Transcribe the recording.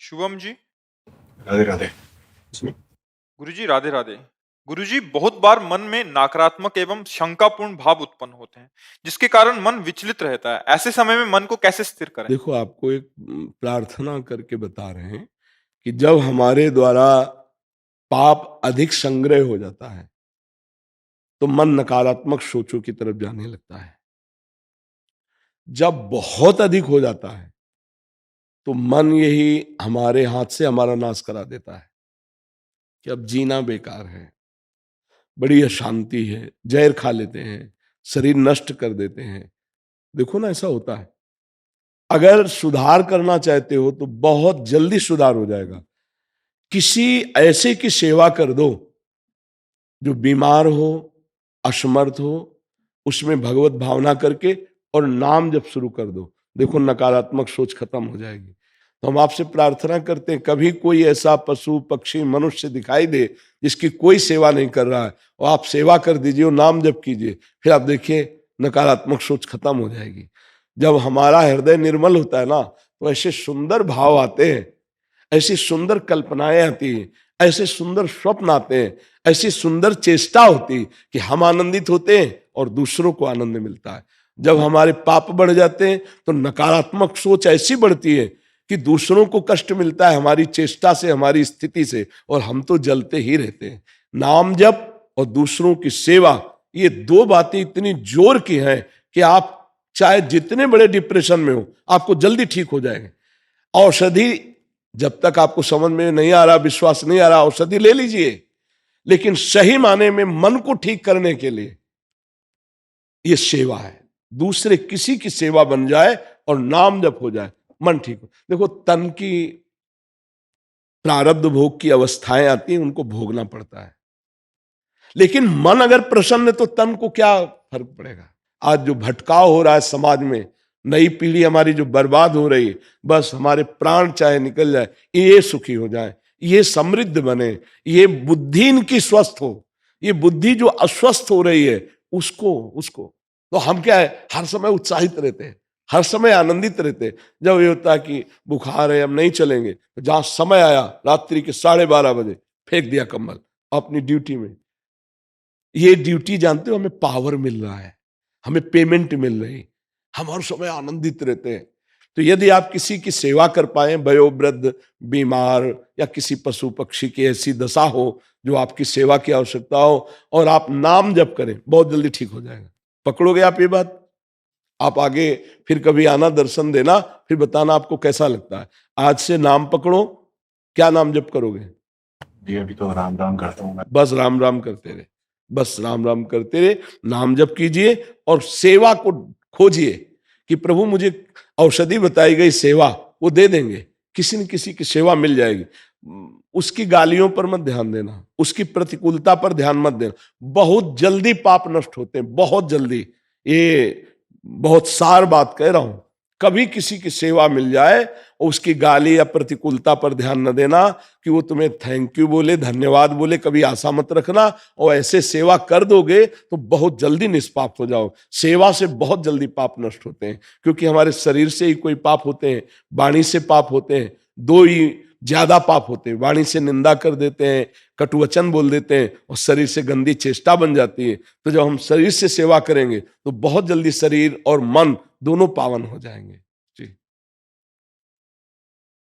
शुभम जी। राधे राधे। गुरुजी राधे राधे। गुरुजी, बहुत बार मन में नकारात्मक एवं शंकापूर्ण भाव उत्पन्न होते हैं, जिसके कारण मन विचलित रहता है। ऐसे समय में मन को कैसे स्थिर करें? देखो, आपको एक प्रार्थना करके बता रहे हैं कि जब हमारे द्वारा पाप अधिक संग्रह हो जाता है तो मन नकारात्मक सोचों की तरफ जाने लगता है। जब बहुत अधिक हो जाता है तो मन यही हमारे हाथ से हमारा नाश करा देता है कि अब जीना बेकार है, बड़ी अशांति है, जहर खा लेते हैं, शरीर नष्ट कर देते हैं। देखो ना, ऐसा होता है। अगर सुधार करना चाहते हो तो बहुत जल्दी सुधार हो जाएगा। किसी ऐसे की सेवा कर दो जो बीमार हो, असमर्थ हो, उसमें भगवत भावना करके और नाम जप शुरू कर दो। देखो, नकारात्मक सोच खत्म हो जाएगी। तो हम आपसे प्रार्थना करते हैं, कभी कोई ऐसा पशु पक्षी मनुष्य दिखाई दे जिसकी कोई सेवा नहीं कर रहा है, और आप सेवा कर दीजिए और नाम जप कीजिए, फिर आप देखिए नकारात्मक सोच खत्म हो जाएगी। जब हमारा हृदय निर्मल होता है ना, तो ऐसे सुंदर भाव आते हैं, ऐसी सुंदर कल्पनाएं आती हैं, ऐसे सुंदर स्वप्न आते हैं, ऐसी सुंदर चेष्टा होती कि हम आनंदित होते हैं और दूसरों को आनंद मिलता है। जब हमारे पाप बढ़ जाते हैं तो नकारात्मक सोच ऐसी बढ़ती है कि दूसरों को कष्ट मिलता है हमारी चेष्टा से, हमारी स्थिति से, और हम तो जलते ही रहते हैं। नाम जप और दूसरों की सेवा, ये दो बातें इतनी जोर की हैं कि आप चाहे जितने बड़े डिप्रेशन में हो, आपको जल्दी ठीक हो जाएंगे। औषधि जब तक आपको समझ में नहीं आ रहा, विश्वास नहीं आ रहा, औषधि ले लीजिए, लेकिन सही माने में मन को ठीक करने के लिए ये सेवा है। दूसरे किसी की सेवा बन जाए और नाम जप हो जाए, मन ठीक हो। देखो, तन की प्रारब्ध भोग की अवस्थाएं आती हैं, उनको भोगना पड़ता है, लेकिन मन अगर प्रसन्न है तो तन को क्या फर्क पड़ेगा। आज जो भटकाव हो रहा है समाज में, नई पीढ़ी हमारी जो बर्बाद हो रही है, बस हमारे प्राण चाहे निकल जाए, ये सुखी हो जाए, ये समृद्ध बने, ये बुद्धि इनकी स्वस्थ हो। ये बुद्धि जो अस्वस्थ हो रही है उसको तो हम क्या है, हर समय उत्साहित रहते हैं, हर समय आनंदित रहते हैं। जब ये होता है कि बुखार है, हम नहीं चलेंगे, तो जहां समय आया रात्रि के 12:30 बजे फेंक दिया कंबल अपनी ड्यूटी में। ये ड्यूटी जानते हो, हमें पावर मिल रहा है, हमें पेमेंट मिल रही, हम हर समय आनंदित रहते हैं। तो यदि आप किसी की सेवा कर पाए, वयोवृद्ध, बीमार या किसी पशु पक्षी की ऐसी दशा हो जो आपकी सेवा की आवश्यकता हो, और आप नाम जप करें, बहुत जल्दी ठीक हो जाएगा। पकड़ोगे आप ये बात? आप आगे फिर कभी आना, दर्शन देना, फिर बताना आपको कैसा लगता है। आज से नाम पकड़ो। क्या नाम जप करोगे? जी अभी तो राम राम करता हूँ मैं। बस राम राम करते रहे, बस राम राम करते रहे, नाम जप कीजिए और सेवा को खोजिए कि प्रभु मुझे औषधि बताई गई सेवा वो दे देंगे, किसी न किसी की सेवा मिल जाएगी। उसकी गालियों पर मत ध्यान देना, उसकी प्रतिकूलता पर ध्यान मत देना। बहुत जल्दी पाप नष्ट होते हैं, बहुत जल्दी। ये बहुत सार बात कह रहा हूं। कभी किसी की सेवा मिल जाए और उसकी गाली या प्रतिकूलता पर ध्यान न देना कि वो तुम्हें थैंक यू बोले, धन्यवाद बोले, कभी आशा मत रखना। और ऐसे सेवा कर दोगे तो बहुत जल्दी निष्पाप हो जाओ। सेवा से बहुत जल्दी पाप नष्ट होते हैं, क्योंकि हमारे शरीर से ही कोई पाप होते हैं, वाणी से पाप होते हैं। दो ही ज्यादा पाप होते हैं, वाणी से निंदा कर देते हैं, कटुवचन बोल देते हैं, और शरीर से गंदी चेष्टा बन जाती है। तो जब हम शरीर से सेवा करेंगे तो बहुत जल्दी शरीर और मन दोनों पावन हो जाएंगे।